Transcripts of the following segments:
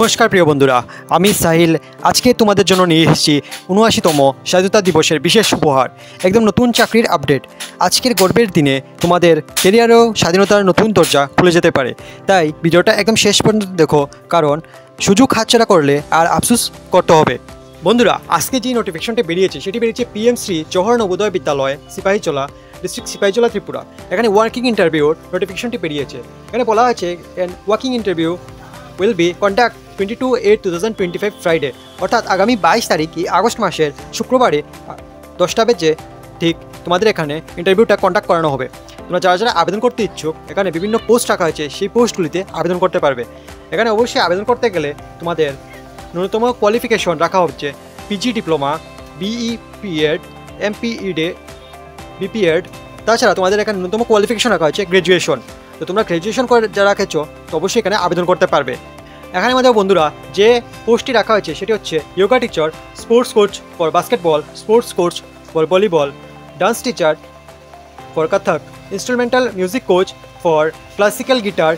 নমস্কার প্রিয় বন্ধুরা, আমি সাহিল। আজকে তোমাদের জন্য নিয়ে এসেছি ৭৯তম স্বাধীনতা দিবসের বিশেষ উপহার, একদম নতুন চাকরির আপডেট। আজকের গর্বের দিনে তোমাদের ক্যারিয়ারেও স্বাধীনতার নতুন দরজা খুলে যেতে পারে, তাই ভিডিওটা একদম শেষ পর্যন্ত দেখো, কারণ সুযোগ হাতছাড়া করলে আর আফসোস করতে হবে। বন্ধুরা, আজকে যে নোটিফিকেশনটি বেরিয়েছে সেটি বেরিয়েছে পিএম শ্রী জওহর নবোদয় বিদ্যালয়, সিপাহীজলা, ডিস্ট্রিক্ট সিপাহীজলা, ত্রিপুরা। এখানে ওয়ার্কিং ইন্টারভিউর নোটিফিকেশনটি বেরিয়েছে। এখানে বলা হয়েছে working interview will be conduct 22/8/2025 Friday, অর্থাৎ আগামী 22 তারিখ আগস্ট মাসের শুক্রবারে 10টা বেজে ঠিক তোমাদের এখানে ইন্টারভিউটা কন্ডাক্ট করানো হবে। তোমরা যারা যারা আবেদন করতে ইচ্ছুক, এখানে বিভিন্ন পোস্ট রাখা হয়েছে, সেই পোস্টগুলিতে আবেদন করতে পারবে। এখানে অবশ্যই আবেদন করতে গেলে তোমাদের ন্যূনতম কোয়ালিফিকেশন রাখা হচ্ছে পিজি ডিপ্লোমা, বিই পিএড, এমপিইডে, বিপিএড। তাছাড়া তোমাদের এখানে ন্যূনতম কোয়ালিফিকেশন রাখা হচ্ছে গ্র্যাজুয়েশন। তো তোমরা গ্র্যাজুয়েশন করে যারা রেখেছো তো অবশ্যই এখানে আবেদন করতে পারবে। এখানে আমাদের বন্ধুরা যে পোস্টটি রাখা হয়েছে সেটি হচ্ছে yoga teacher, sports coach for basketball, sports coach for volleyball, dance teacher for Kathak, instrumental music coach for classical guitar,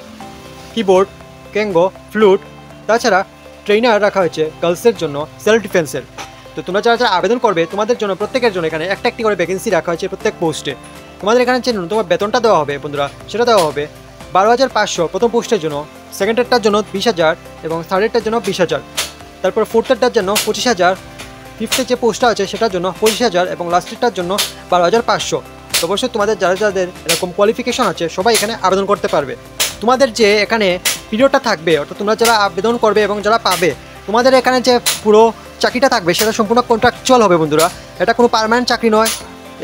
keyboard, কেঙ্গো, ফ্লুট। তাছাড়া ট্রেনার রাখা হয়েছে গার্লসের জন্য সেলফ ডিফেন্সের। তো তোমরা যারা যারা আবেদন করবে তোমাদের জন্য প্রত্যেকের জন্য এখানে একটা একটি করে ভ্যাকেন্সি রাখা হয়েছে প্রত্যেক পোস্টে। তোমাদের এখানে যে ন্যূনতম বেতনটা দেওয়া হবে বন্ধুরা, সেটা দেওয়া হবে 12,500 প্রথম পোস্টের জন্য, সেকেন্ডেরটার জন্য 20,000 এবং থার্ডেরটার জন্য 20,000, তারপর ফোর্থেরটার জন্য 25,000, ফিফথের যে পোস্টটা আছে সেটার জন্য 25,000 এবং লাস্টেরটার জন্য 12,500। তো অবশ্যই তোমাদের যারা যাদের এরকম কোয়ালিফিকেশন আছে সবাই এখানে আবেদন করতে পারবে। তোমাদের যে এখানে পিরিয়ডটা থাকবে, অর্থাৎ তোমরা যারা আবেদন করবে এবং যারা পাবে, তোমাদের এখানে যে পুরো চাকরিটা থাকবে সেটা সম্পূর্ণ কন্ট্রাকচুয়াল হবে বন্ধুরা। এটা কোনো পার্মানেন্ট চাকরি নয়।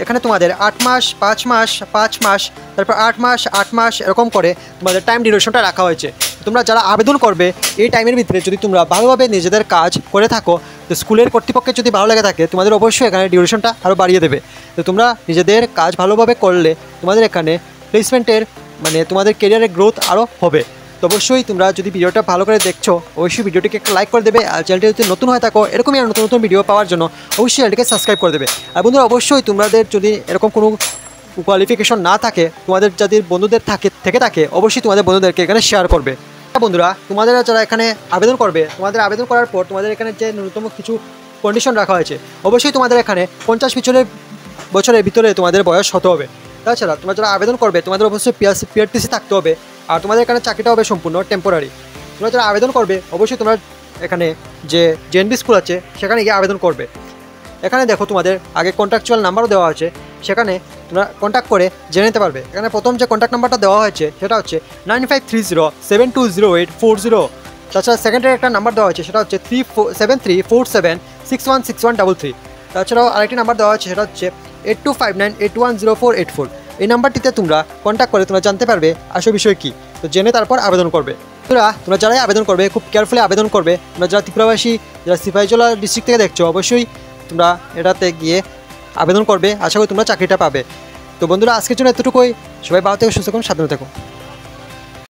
এখানে তোমাদের 8 মাস, 5 মাস, 5 মাস, তারপর 8 মাস, 8 মাস এরকম করে তোমাদের টাইম ডিউরেশনটা রাখা হয়েছে। তোমরা যারা আবেদন করবে এই টাইমের ভিতরে যদি তোমরা ভালোভাবে নিজেদের কাজ করে থাকো, তো স্কুলের কর্তৃপক্ষের যদি ভালো লেগে থাকে তোমাদের অবশ্যই এখানে ডিউরেশনটা আরও বাড়িয়ে দেবে। তো তোমরা নিজেদের কাজ ভালোভাবে করলে তোমাদের এখানে প্লেসমেন্টের তোমাদের ক্যারিয়ারের গ্রোথ আরও হবে। তো অবশ্যই তোমরা যদি ভিডিওটা ভালো করে দেখছো অবশ্যই ভিডিওটিকে একটা লাইক করে দেবে। আর চ্যানেলটি যদি নতুন হয়ে থাকো এরকমই আর নতুন নতুন ভিডিও পাওয়ার জন্য অবশ্যই চ্যানেলটিকে সাবস্ক্রাইব করে দেবে। আর বন্ধুরা, অবশ্যই তোমাদের যদি এরকম কোনো কোয়ালিফিকেশন না থাকে, তোমাদের যাদের বন্ধুদের থেকে থাকে অবশ্যই তোমাদের বন্ধুদেরকে এখানে শেয়ার করবে। বন্ধুরা, তোমাদের যারা এখানে আবেদন করবে, তোমাদের আবেদন করার পর তোমাদের এখানে যে ন্যূনতম কিছু কন্ডিশন রাখা হয়েছে, অবশ্যই তোমাদের এখানে 50 বছরের ভিতরে তোমাদের বয়স হতে হবে। তাছাড়া তোমরা যারা আবেদন করবে তোমাদের অবশ্যই পিআরটিসি থাকতে হবে। আর তোমাদের এখানে চাকরিটা হবে সম্পূর্ণ টেম্পোরারি। তোমরা যারা আবেদন করবে অবশ্যই তোমরা এখানে যে জেএনবি স্কুল আছে সেখানে গিয়ে আবেদন করবে। এখানে দেখো তোমাদের আগে কন্ট্রাকচুয়াল নাম্বারও দেওয়া আছে, সেখানে তোমরা কন্ট্যাক্ট করে জেনে নিতে পারবে। এখানে প্রথম যে কন্ট্যাক্ট নাম্বারটা দেওয়া হয়েছে সেটা হচ্ছে 9530720840। তাছাড়া সেকেন্ডের একটা নাম্বার দেওয়া হয়েছে সেটা হচ্ছে 734746166133। তাছাড়াও আরেকটি নাম্বার দেওয়া হয়েছে সেটা হচ্ছে 8259810484। এই নাম্বারটিতে তোমরা কন্ট্যাক্ট করে তোমরা জানতে পারবে আসল বিষয় কী, তো জেনে তারপর আবেদন করবে। তোমরা যারাই আবেদন করবে খুব কেয়ারফুলি আবেদন করবে। তোমরা যারা ত্রিপুরাবাসী, যারা সিপাহীজলা ডিস্ট্রিক্ট থেকে দেখছো অবশ্যই তোমরা এটাতে গিয়ে আবেদন করবে। আশা করি তোমরা চাকরিটা পাবে। তো বন্ধুরা, আজকের জন্য এতটুকুই। সবাই ভালো থেকো, সুস্থ থাকুন, সাবধানে থেকো।